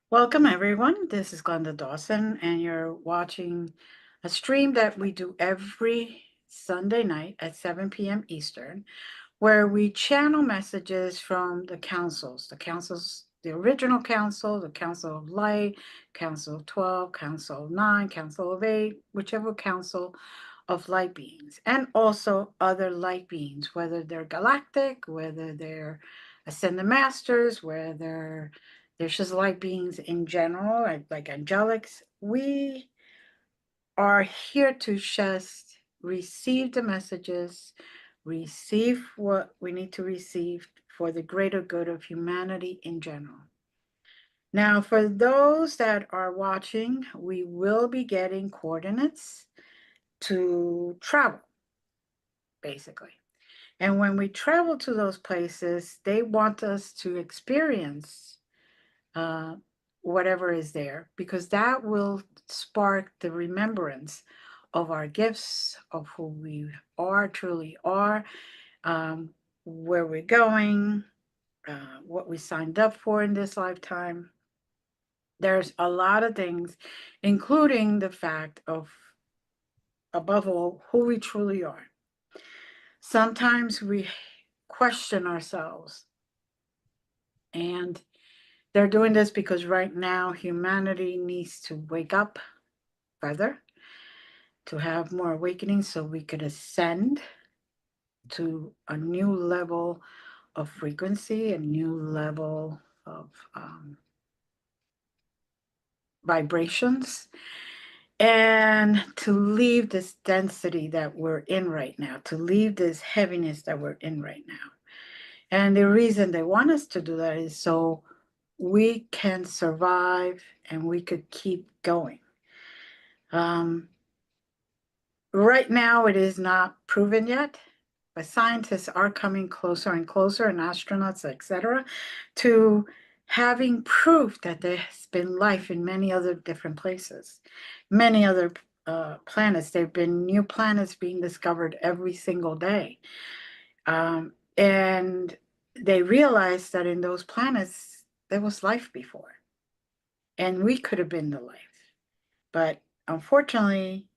Welcome, everyone. This is Glenda Dawson, and you're watching a stream that we do every Sunday night at 7 p.m. Eastern, where we channel messages from the councils, the original council, the Council of Light, Council of 12, Council of 9, Council of 8, whichever council of light beings, and also other light beings, whether they're galactic, whether they're ascended masters, whether they're just light beings in general, like angelics. We are here to just receive the messages, receive what we need to receive for the greater good of humanity in general. Now, for those that are watching, we will be getting coordinates to travel, basically. And when we travel to those places, they want us to experience whatever is there, because that will spark the remembrance of our gifts, of who we are, truly are, where we're going, what we signed up for in this lifetime. There's a lot of things, including the fact of, above all, who we truly are. Sometimes we question ourselves, and they're doing this because right now humanity needs to wake up further, to have more awakening so we could ascend to a new level of frequency, a new level of vibrations, and to leave this density that we're in right now, to leave this heaviness that we're in right now. And the reason they want us to do that is so we can survive and we could keep going. Right now, it is not proven yet, but scientists are coming closer and closer, and astronauts, etc., to having proof that there's been life in many other different places, many other planets. There have been new planets being discovered every single day. And they realized that in those planets, there was life before, and we could have been the life. But unfortunately,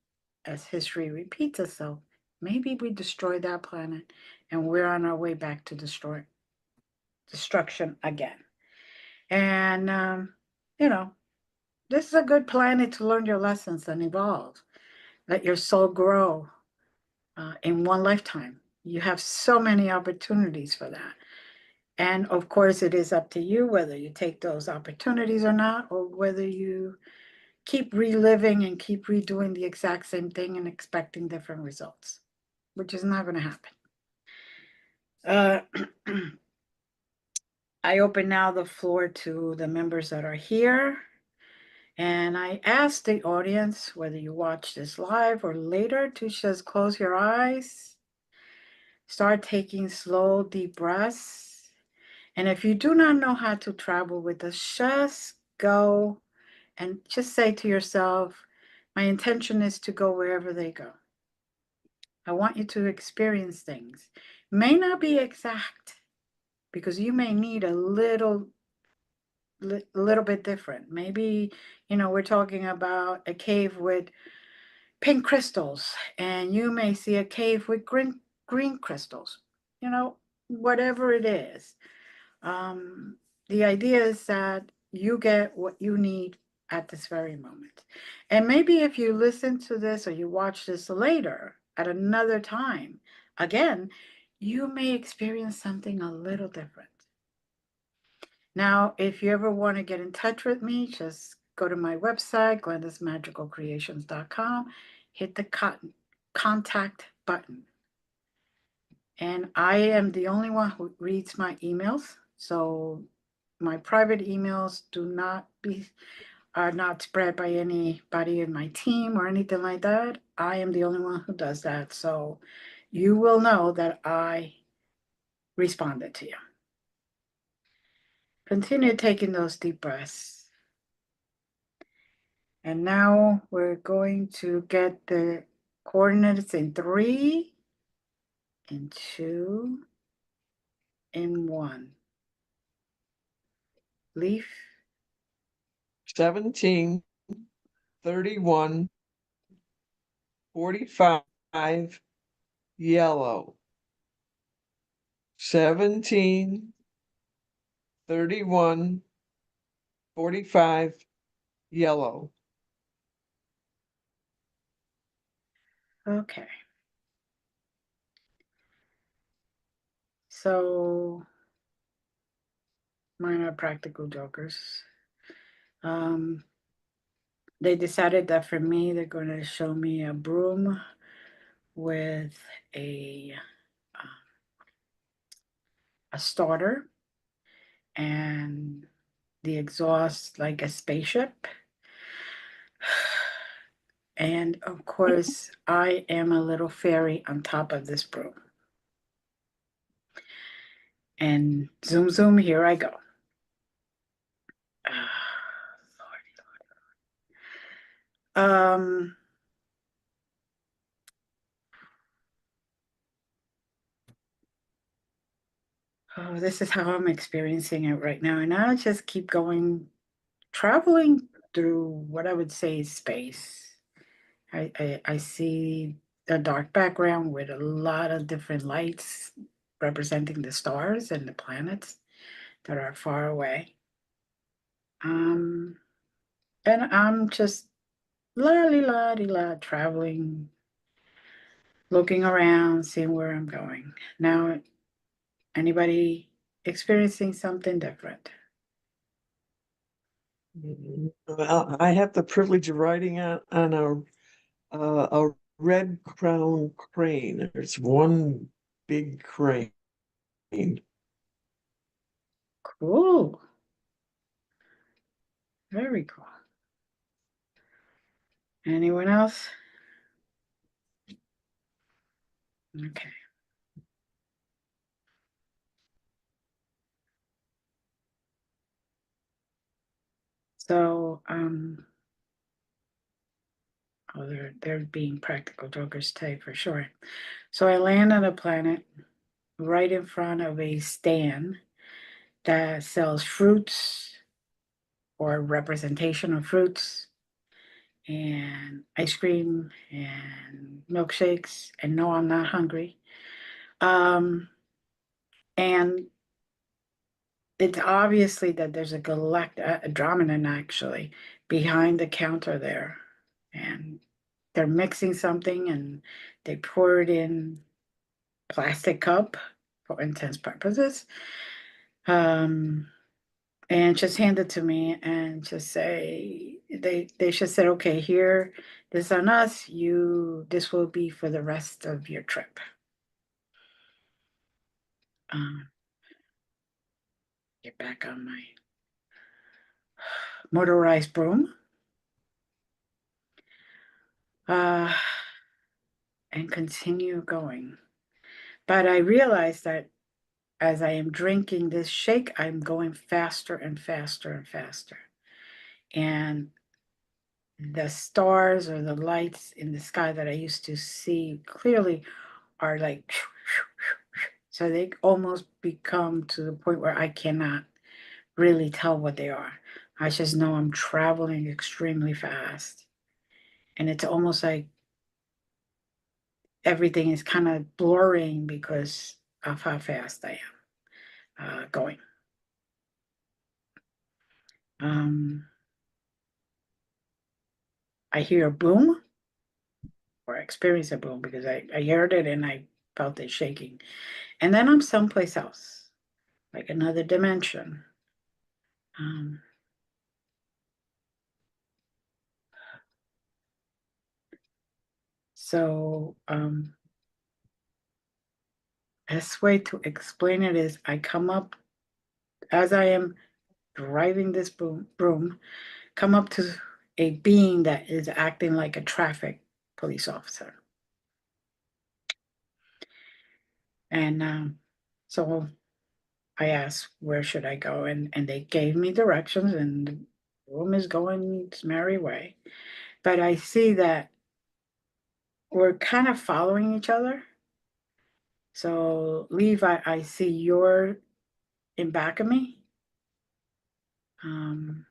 as history repeats itself, maybe we destroyed that planet and we're on our way back to destruction again. And, you know, this is a good planet to learn your lessons and evolve. Let your soul grow in one lifetime. You have so many opportunities for that. And of course, it is up to you whether you take those opportunities or not, or whether you keep reliving and keep redoing the exact same thing and expecting different results, which is not going to happen. I open now the floor to the members that are here. And I ask the audience, whether you watch this live or later, to just close your eyes, start taking slow, deep breaths. And if you do not know how to travel with us, just go and just say to yourself, my intention is to go wherever they go. I want you to experience things. May not be exact, because you may need a little bit different. Maybe, we're talking about a cave with pink crystals, and you may see a cave with green crystals. Whatever it is. the idea is that you get what you need at this very moment. And maybe if you listen to this or you watch this later at another time, again, you may experience something a little different. Now, if you ever want to get in touch with me, just go to my website, glendasmagicalcreations.com, hit the contact button. And I am the only one who reads my emails. So my private emails are not spread by anybody in my team or anything like that. I am the only one who does that. So you will know that I responded to you. Continue taking those deep breaths. And now we're going to get the coordinates in 3, in 2, in 1. Leaf. 17, 31, 45, yellow. 17, 31, 45, yellow. Okay. So mine are practical jokers. They decided that for me, they're going to show me a broom with a starter and the exhaust like a spaceship. And of course, I am a little fairy on top of this broom. And zoom, zoom, here I go. Um, oh, this is how I'm experiencing it right now. And I just keep going, traveling through what I would say is space. I see a dark background with a lot of different lights representing the stars and the planets that are far away. And I'm just la traveling, looking around, seeing where I'm going. Now, anybody experiencing something different? Well, I have the privilege of riding on a red crown crane. There's one big crane. Cool. Very cool. Anyone else? Okay. So, oh, they're being practical jokers today for sure. So I land on a planet right in front of a stand that sells fruits or representation of fruits and ice cream and milkshakes. And no, I'm not hungry. And it's obviously that there's a Andromedan actually behind the counter there, and they're mixing something and they pour it in plastic cup for intense purposes. And just hand it to me and just say they just said, okay, here, this on us, this will be for the rest of your trip. Get back on my motorized broom. And continue going. But I realized that as I am drinking this shake, I'm going faster and faster and faster. And the stars or the lights in the sky that I used to see clearly are like, so they almost become to the point where I cannot really tell what they are. I just know I'm traveling extremely fast. And it's almost like everything is kind of blurring because of how fast I am going. Um, I hear a boom or experience a boom because I heard it and I felt it shaking. And then I'm someplace else, like another dimension. Um, so best way to explain it is I come up as I am driving this broom, come up to a being that is acting like a traffic police officer. And so I asked, where should I go? And they gave me directions, and the room is going its merry way. But I see that we're kind of following each other. So, Levi, I see you're in back of me. Um,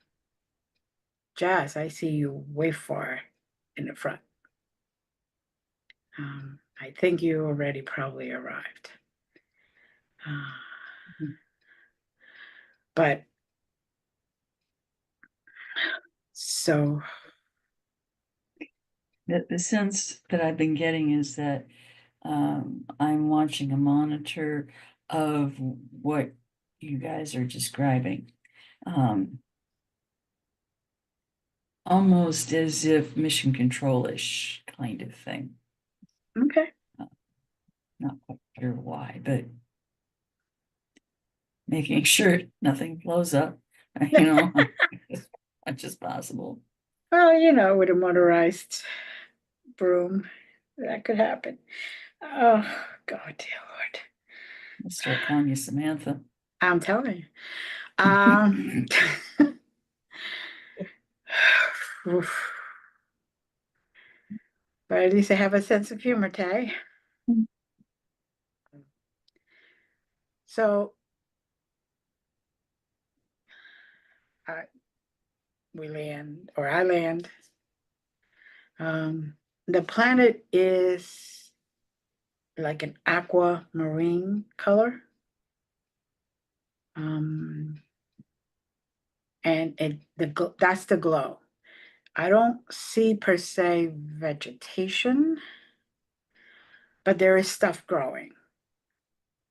Jazz, I see you way far in the front. I think you already probably arrived. Uh, but so, The sense that I've been getting is that I'm watching a monitor of what you guys are describing. Almost as if mission control-ish kind of thing. okay. Not quite sure why, but making sure nothing blows up, as much as possible. Well, with a motorized broom, that could happen. Oh, God, dear Lord. I'll start calling you Samantha. I'm telling you. Um, oof. But at least I have a sense of humor, Tay. So I, we land, or I land. The planet is like an aquamarine color. Um, and that's the glow. I don't see per se vegetation, but there is stuff growing.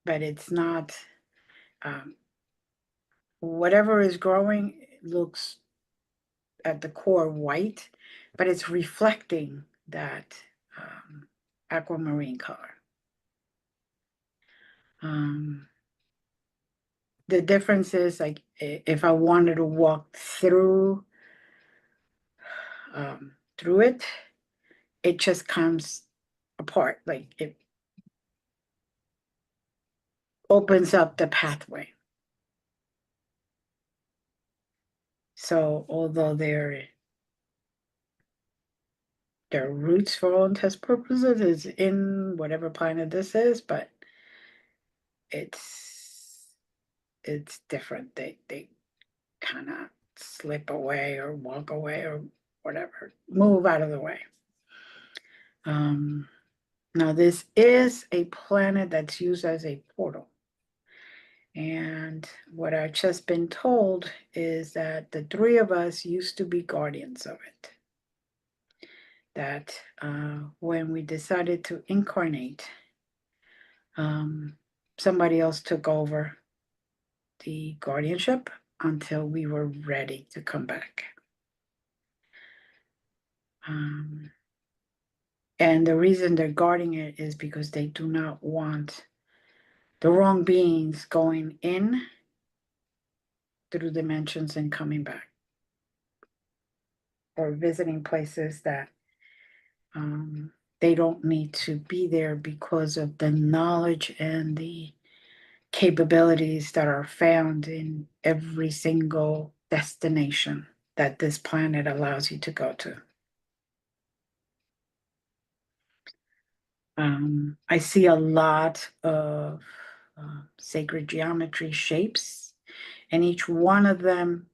But it's not um, whatever is growing looks at the core white, but it's reflecting that aquamarine color. Um, the difference is like if I wanted to walk through it, it just comes apart. Like it opens up the pathway. So although their roots for all intents purposes is in whatever planet this is, but it's it's different. They kind of slip away or walk away or whatever, move out of the way. Um, Now, this is a planet that's used as a portal. And what I've just been told is that the three of us used to be guardians of it. That when we decided to incarnate, somebody else took over the guardianship until we were ready to come back. And the reason they're guarding it is because they do not want the wrong beings going in through dimensions and coming back, or visiting places that they don't need to be there because of the knowledge and the capabilities that are found in every single destination that this planet allows you to go to. I see a lot of sacred geometry shapes, and each one of them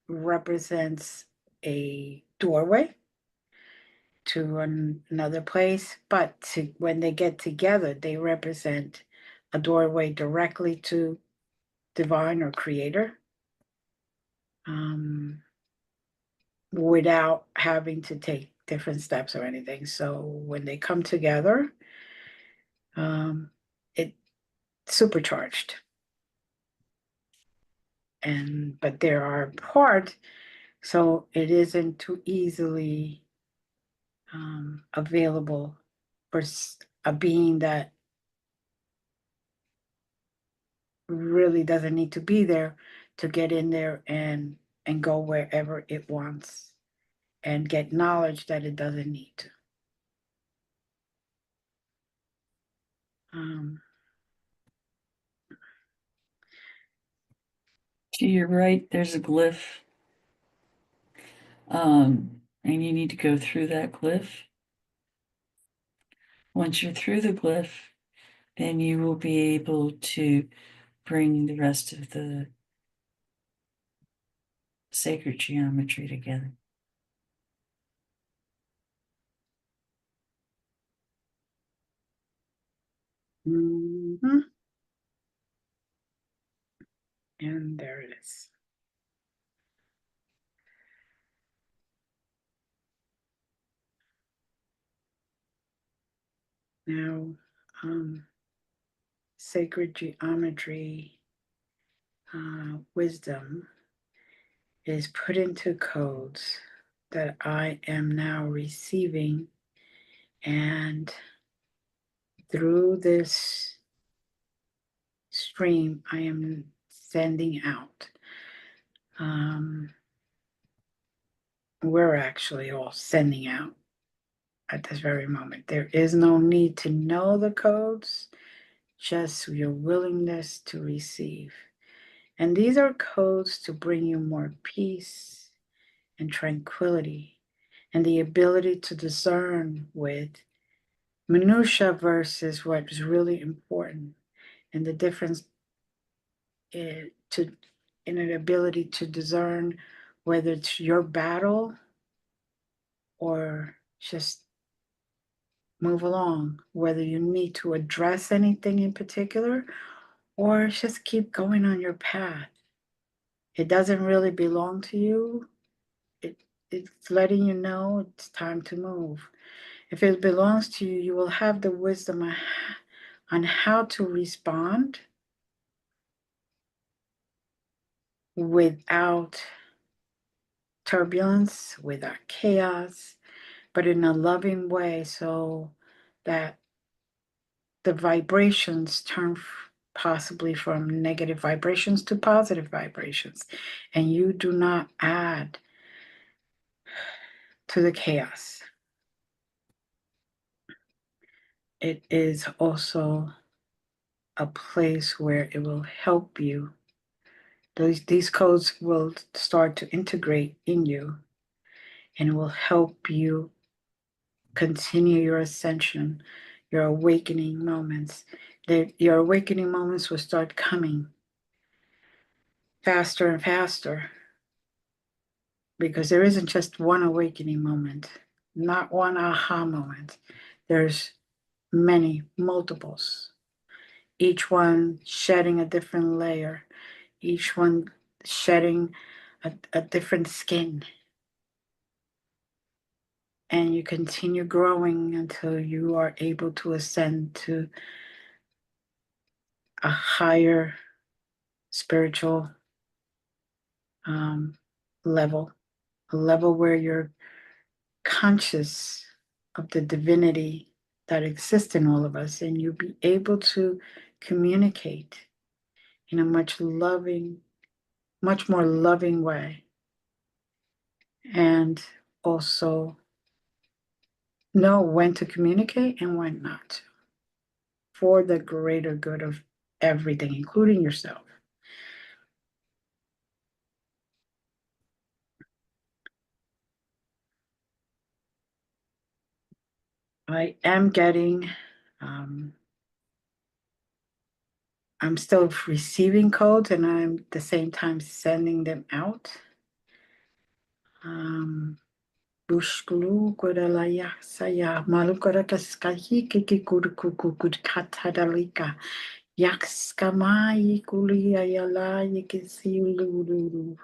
represents a doorway to another place, but when they get together, they represent a doorway directly to divine or creator. without having to take different steps or anything. So when they come together, it's supercharged. But there are apart, so it isn't too easily available for a being that really doesn't need to be there to get in there and go wherever it wants and get knowledge that it doesn't need to. To your right, there's a glyph. And you need to go through that glyph. Once you're through the glyph, then you will be able to bring the rest of the sacred geometry together. Mm-hmm. And there it is. Now, sacred geometry wisdom is put into codes that I am now receiving, and through this stream I am sending out. We're actually all sending out at this very moment. There is no need to know the codes, just your willingness to receive. And these are codes to bring you more peace and tranquility and the ability to discern with minutia versus what is really important, and the difference in an ability to discern whether it's your battle or just move along, whether you need to address anything in particular or just keep going on your path. It doesn't really belong to you. It's letting you know it's time to move. If it belongs to you, you will have the wisdom on how to respond without turbulence, without chaos, but in a loving way, so that the vibrations turn possibly from negative vibrations to positive vibrations, and you do not add to the chaos. It is also a place where it will help you. These codes will start to integrate in you, and it will help you continue your ascension, your awakening moments. Your awakening moments will start coming faster and faster, because there isn't just one awakening moment, not one aha moment. There's many, multiples, each one shedding a different layer, each one shedding a different skin. And you continue growing until you are able to ascend to a higher spiritual level, a level where you're conscious of the divinity that exists in all of us, and you'll be able to communicate in a much more loving way, and also know when to communicate and when not to, for the greater good of everything, including yourself. I am getting, I'm still receiving codes, and I'm at the same time sending them out. Bushkulu Kodalaya Saya Malukara Kaskahi Kikikurukukud Katadalika Yakskamai Kulia Yala Yakisiulu.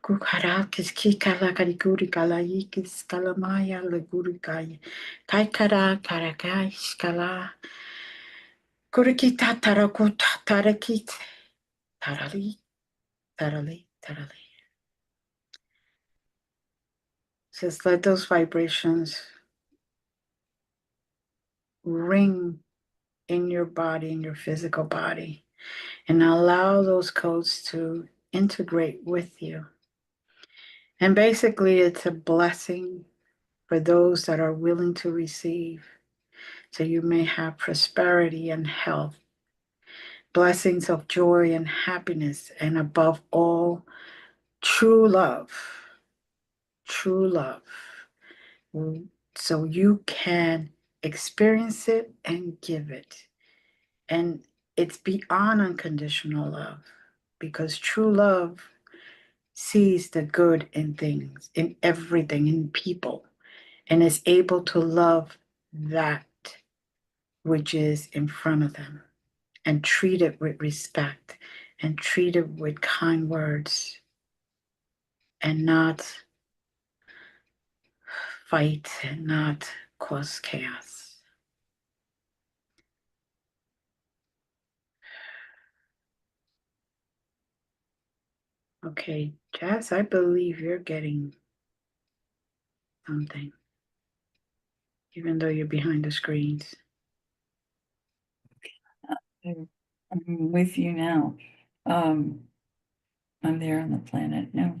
Kukarakis kikala karikuri kalayikis kalamaya legurikaya. Kaikara karakai skala. Kurikita tarakuta tarakit. Tarali, tarali, tarali. Just let those vibrations ring in your body, in your physical body, and allow those codes to integrate with you. And basically, it's a blessing for those that are willing to receive. So you may have prosperity and health, blessings of joy and happiness, and above all, true love. True love. So you can experience it and give it. And it's beyond unconditional love because true love sees the good in things, in everything, in people, and is able to love that which is in front of them and treat it with respect and treat it with kind words and not fight and not cause chaos. Okay, Jazz, I believe you're getting something, even though you're behind the screens. I'm with you now. I'm there on the planet now.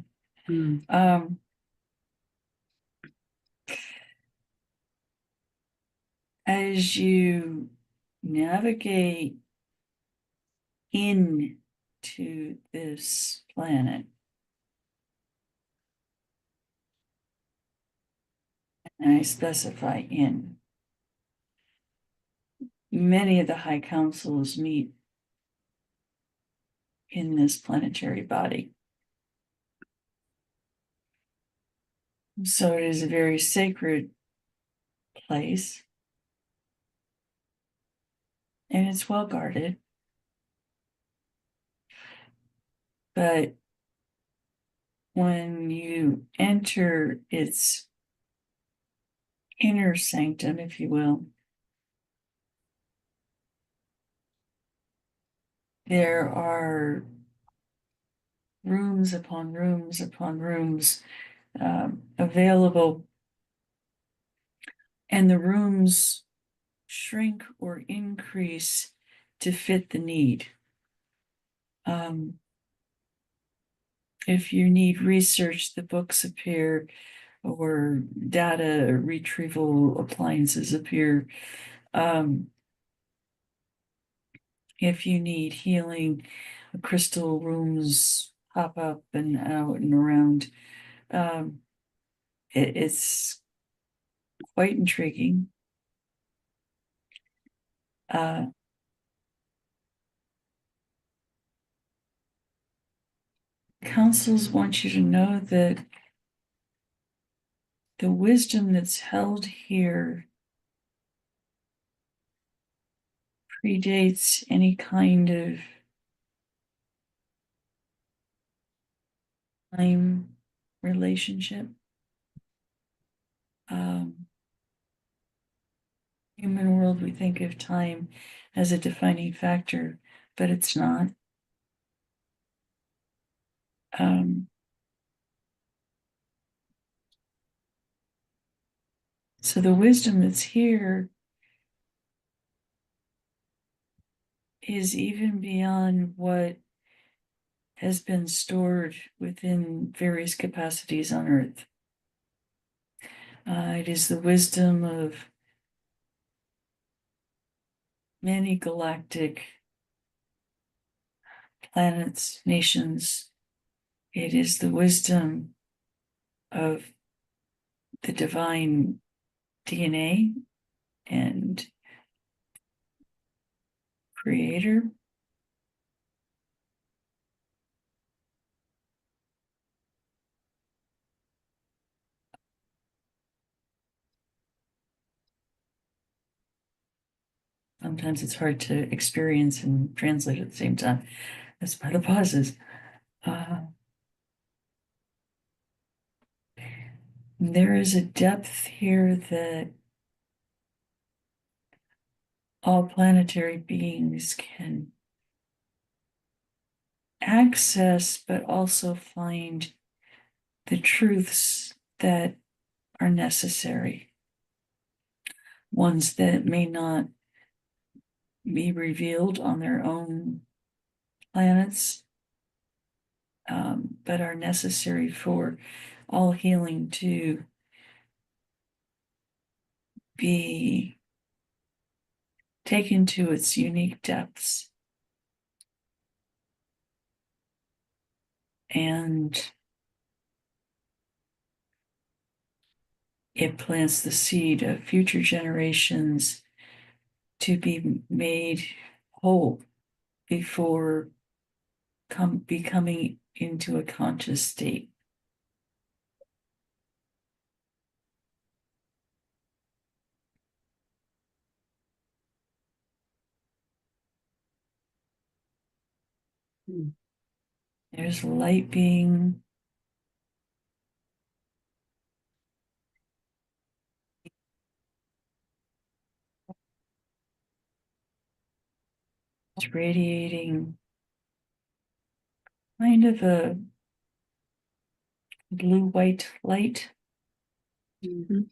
As you navigate into this planet, and I specify in, many of the high councils meet in this planetary body. So it is a very sacred place, and it's well guarded. But when you enter its inner sanctum, if you will, there are rooms upon rooms upon rooms available, and the rooms shrink or increase to fit the need. If you need research, the books appear, or data retrieval appliances appear. If you need healing, crystal rooms pop up and out and around. It's quite intriguing. Councils want you to know that the wisdom that's held here predates any kind of time relationship. Human world, we think of time as a defining factor, but it's not. So the wisdom that's here is even beyond what has been stored within various capacities on Earth. It is the wisdom of many galactic planets, nations. It is the wisdom of the divine DNA and creator. Sometimes it's hard to experience and translate at the same time. That's why the pauses. There is a depth here that all planetary beings can access, but also find the truths that are necessary, ones that may not be revealed on their own planets, but are necessary for all healing to be taken to its unique depths. And it plants the seed of future generations to be made whole before becoming into a conscious state. Hmm. There's light being radiating kind of a blue-white light. Mhm.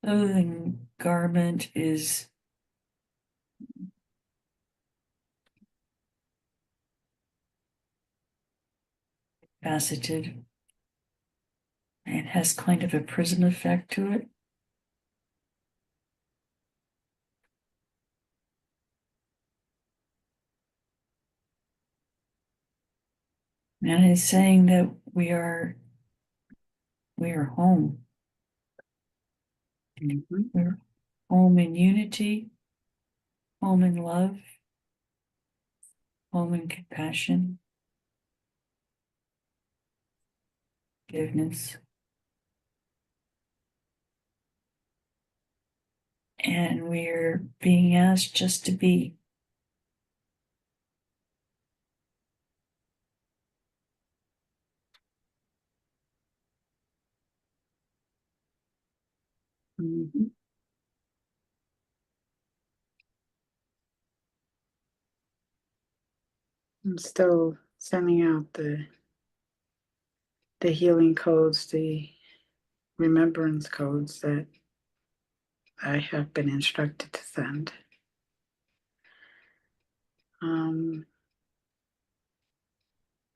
Clothing garment is faceted and has kind of a prism effect to it. And it's saying that we are home. Mhm. We're home in unity, home in love, home in compassion, forgiveness. And we're being asked just to be. Mhm. I'm still sending out the healing codes, the remembrance codes that I have been instructed to send.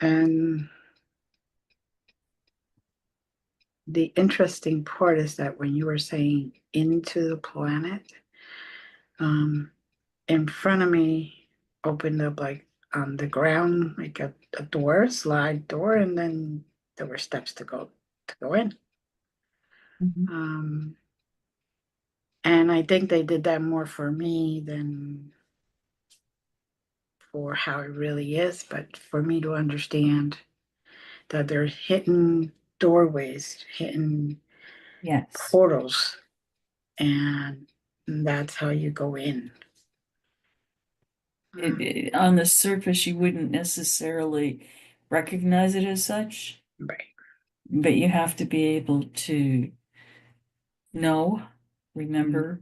And the interesting part is that when you were saying into the planet, in front of me opened up like on the ground, like a door, slide door, and then there were steps to go in. Um, and I think they did that more for me than for how it really is, but for me to understand that there's hidden doorways, hidden Yes. portals, and that's how you go in. On the surface, you wouldn't necessarily recognize it as such, Right. but you have to be able to know, remember,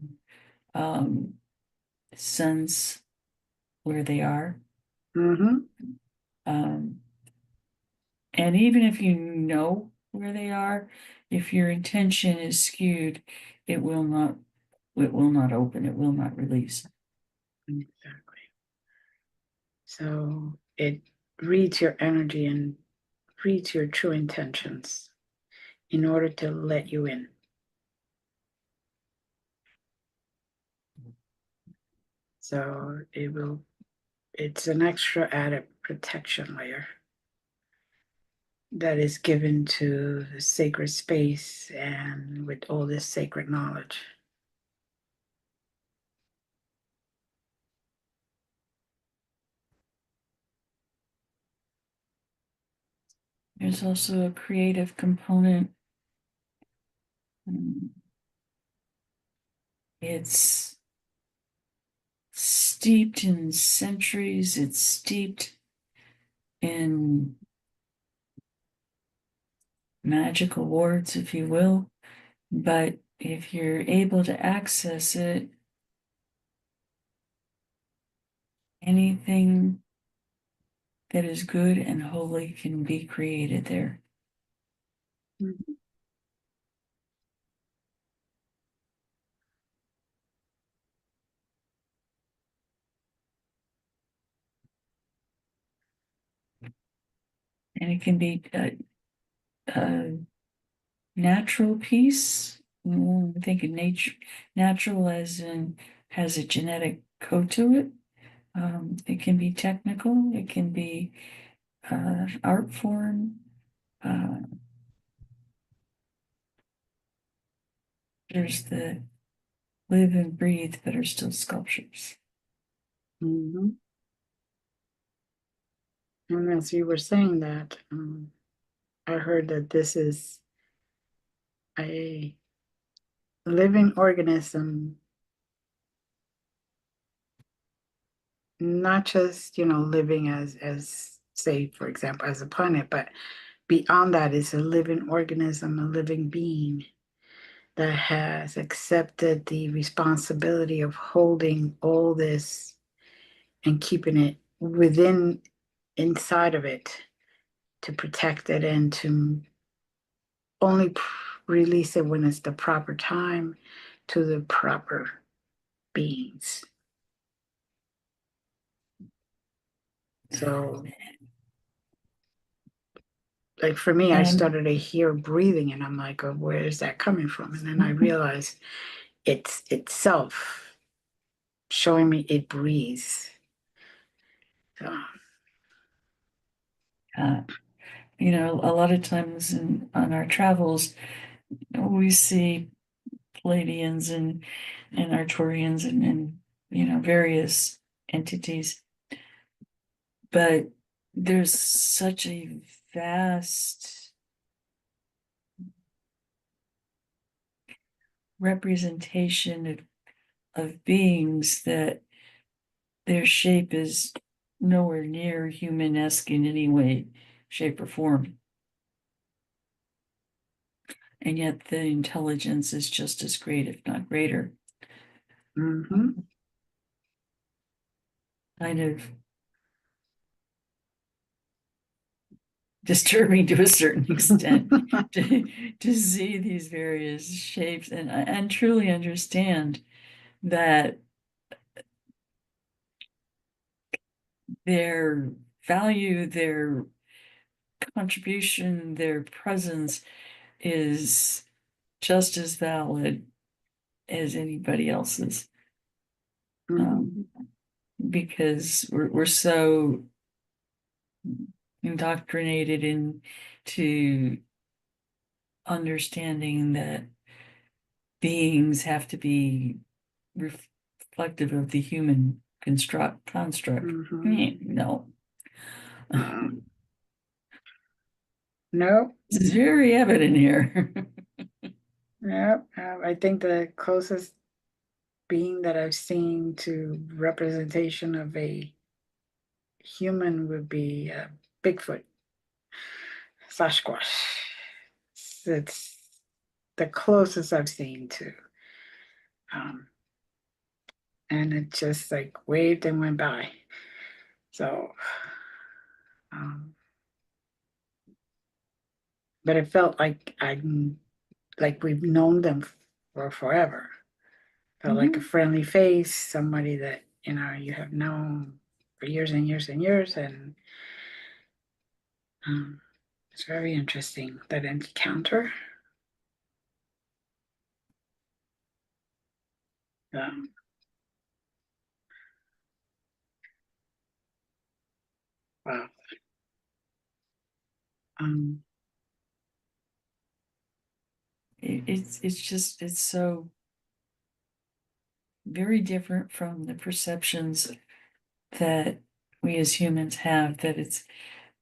um, sense where they are. Mm-hmm. Um, and even if you know where they are, if your intention is skewed, it will not open, it will not release. Exactly. So it reads your energy and reads your true intentions in order to let you in. So it's an extra added protection layer that is given to the sacred space and with all this sacred knowledge. There's also a creative component. It's steeped in centuries, it's steeped in magical wards, if you will, but if you're able to access it, anything that is good and holy can be created there. Mhm. And it can be a natural peace. I think of nature, natural as in has a genetic code to it. It can be technical, it can be art form. There's the live and breathe that are still sculptures. Mhm. And as you were saying that, I heard that this is a living organism, not just, living as say, for example, as a planet, but beyond that is a living organism, a living being that has accepted the responsibility of holding all this and keeping it inside of it to protect it and to only release it when it's the proper time to the proper beings. So, like for me, I And started to hear breathing, and I'm like, oh, where is that coming from? And then I realized it's itself showing me it breathes. So, uh, a lot of times on our travels, we see Palladians and Arcturians and various entities, but there's such a vast representation of beings that their shape is nowhere near human-esque in any way, shape, or form. And yet the intelligence is just as great, if not greater. mhm. Kind of disturbing to a certain extent to see these various shapes and truly understand that their value, their contribution, their presence is just as valid as anybody else's. Mhm. Because we're so indoctrinated into understanding that beings have to be reflective of the human construct. Mhm. No, Um, no, this is very evident here. no. I think the closest being that I've seen to representation of a human would be Bigfoot, Sasquatch. It's the closest I've seen to. Um, and it just like waved and went by. So, um, but it felt like we've known them for forever. Felt like a Mhm. friendly face, somebody that you have known for years and years and years, and um, it's very interesting that encounter. Um, wow. Um, It's so very different from the perceptions that we as humans have that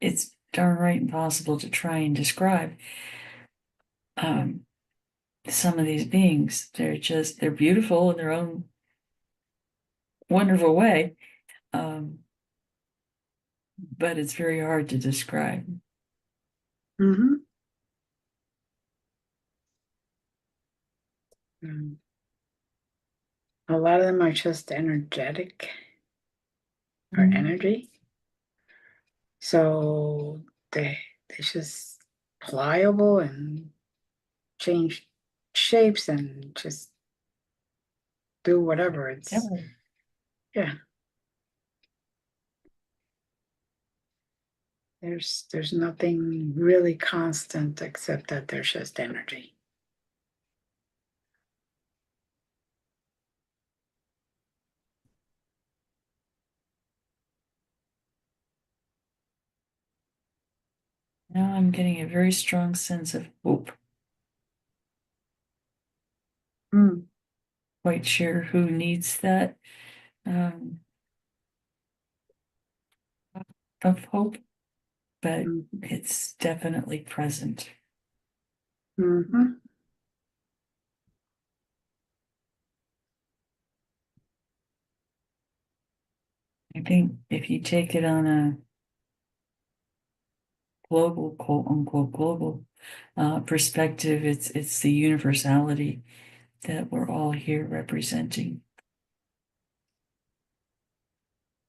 it's darn right impossible to try and describe um, some of these beings. They're beautiful in their own wonderful way. Um, but it's very hard to describe. Mm-hmm. A lot of them are just energetic or energy. So they're just pliable and change shapes and just do whatever. It's yeah. There's nothing really constant except that there's just energy. Now I'm getting a very strong sense of hope. Mm. Quite sure who needs that of hope, but it's definitely present. Mm-hmm. I think if you take it on a global, quote unquote, global perspective, it's the universality that we're all here representing.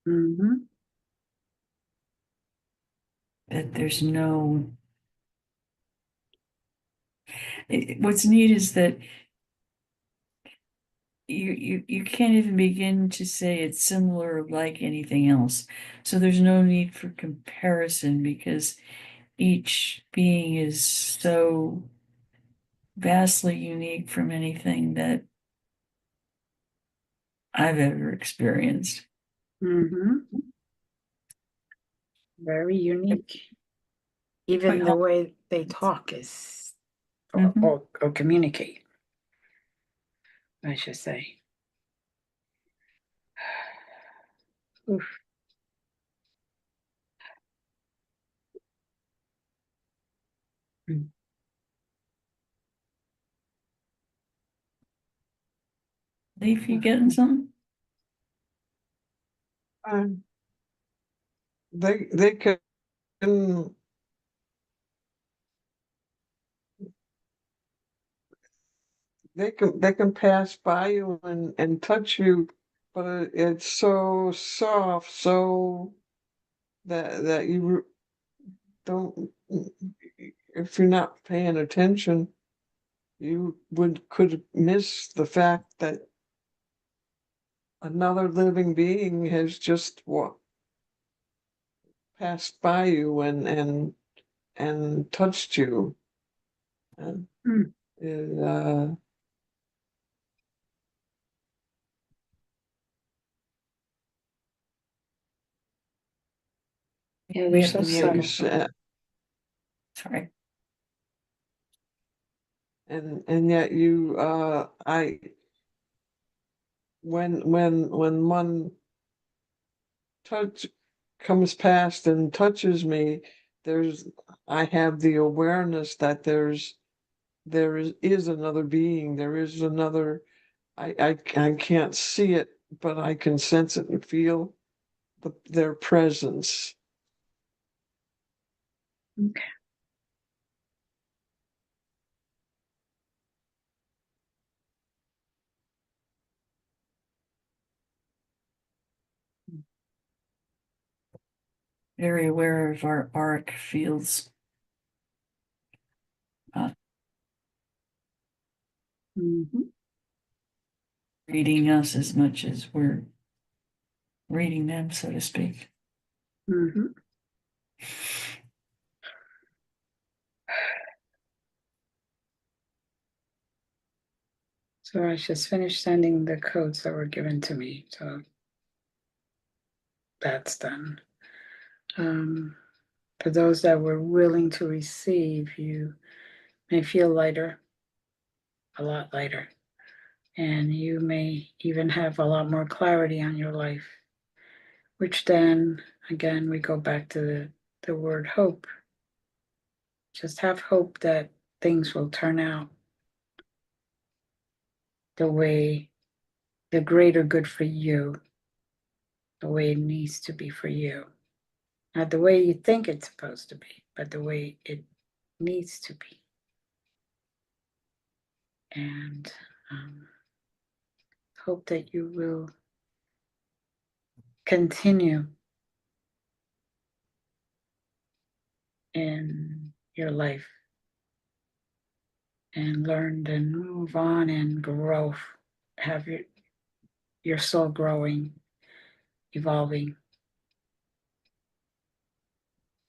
Mm-hmm. That there's no. What's neat is that you can't even begin to say it's similar or like anything else. So there's no need for comparison because each being is so vastly unique from anything that I've ever experienced. Mm-hmm. Very unique. Even Quite the way they talk is or communicate, I should say. Oof. Mm. Leaf, you getting something? Um, they can they can pass by you and touch you, but it's so soft, so that you don't, if you're not paying attention, you could miss the fact that another living being has just passed by you and touched you. And Mm. it, Yeah, they're We have so you subtle. sorry. and yet you I when one touch comes past and touches me, there's I have the awareness that there is another being, there is another. I can't see it, but I can sense it and feel their presence. Okay. Very aware of our auric fields. Mm-hmm. Reading us as much as we're reading them, so to speak. Mm-hmm. So I just finished sending the codes that were given to me. So that's done. For those that were willing to receive, you may feel lighter, a lot lighter, and you may even have a lot more clarity on your life, which then, again, we go back to the word hope. Just have hope that things will turn out the way, the greater good for you, the way it needs to be for you. Not the way you think it's supposed to be, but the way it needs to be. And hope that you will continue in your life and learn and move on and grow. Have your soul growing, evolving,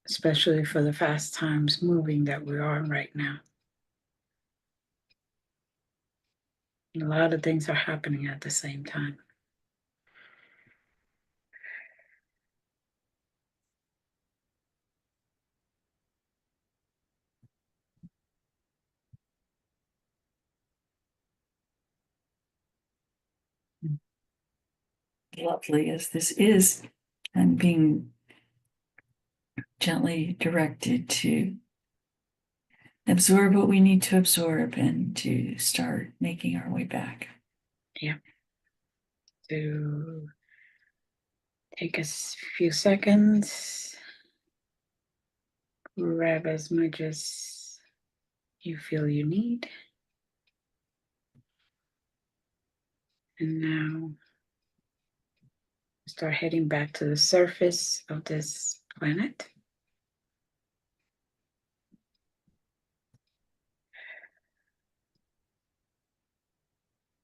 especially for the fast times moving that we are in right now. A lot of things are happening at the same time. Lovely as this is, and being gently directed to absorb what we need to absorb and to start making our way back. Yeah. To take a few seconds, grab as much as you feel you need. And now start heading back to the surface of this planet.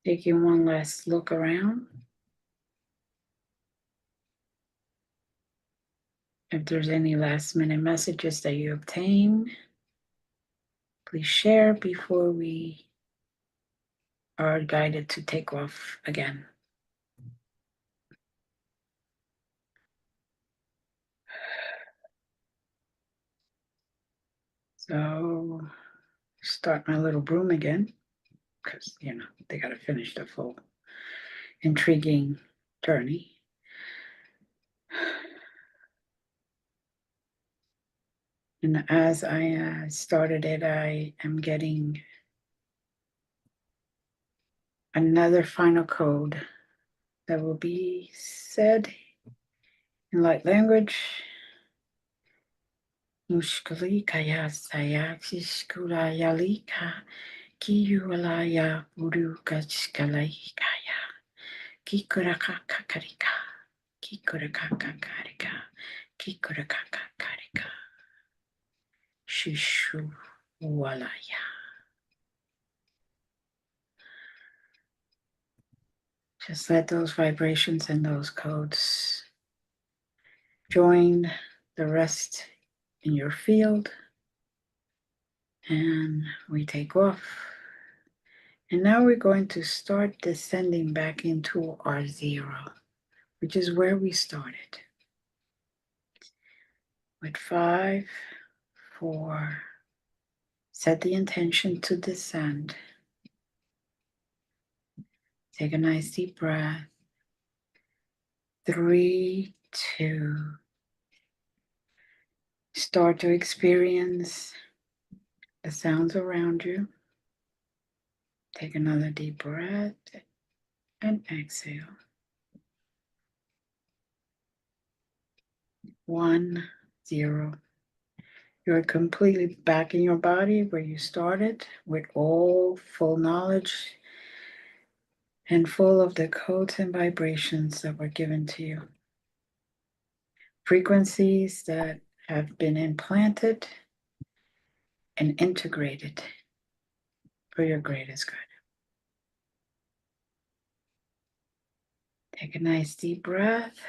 Taking one last look around. If there's any last minute messages that you obtain, please share before we are guided to take off again. So start my little broom again, because they got to finish the full intriguing journey. And as I started it, I am getting another final code that will be said in light language. Nushkalikaya sayakishkulayalika kiyualaya urukachkalaikaya kikurakakakarika kikurakakakarika kikurakakakarika shishu walaya. Just let those vibrations and those codes join the rest in your field. And we take off. And now we're going to start descending back into our zero, which is where we started. With 5, 4, set the intention to descend. Take a nice deep breath. 3, 2. Start to experience the sounds around you. Take another deep breath and exhale. 1, 0. You're completely back in your body where you started, with all full knowledge and full of the codes and vibrations that were given to you. Frequencies that have been implanted and integrated for your greatest good. Take a nice deep breath.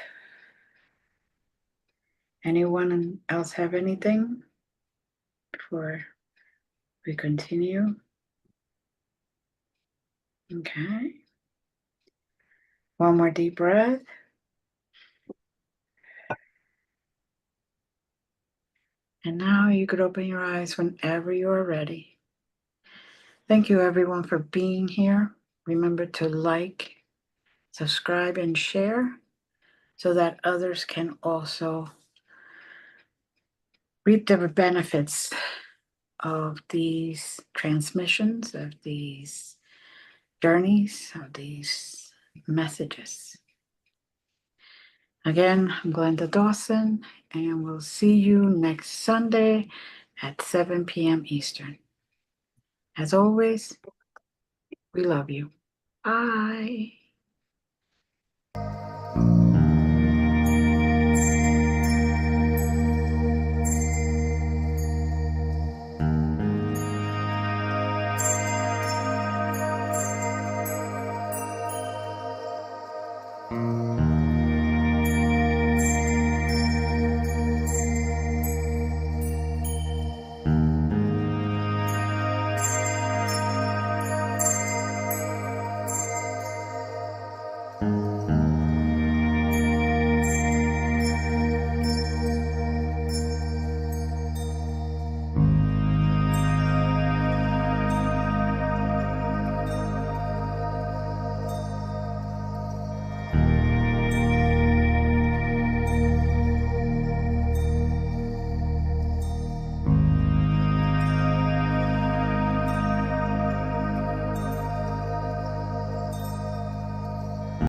Anyone else have anything before we continue? Okay. One more deep breath. And now you could open your eyes whenever you are ready. Thank you everyone for being here. Remember to like, subscribe, and share so that others can also reap the benefits of these transmissions, of these journeys, of these messages. Again, I'm Glenda Dawson, and we'll see you next Sunday at 7 p.m. Eastern. As always, we love you. Bye.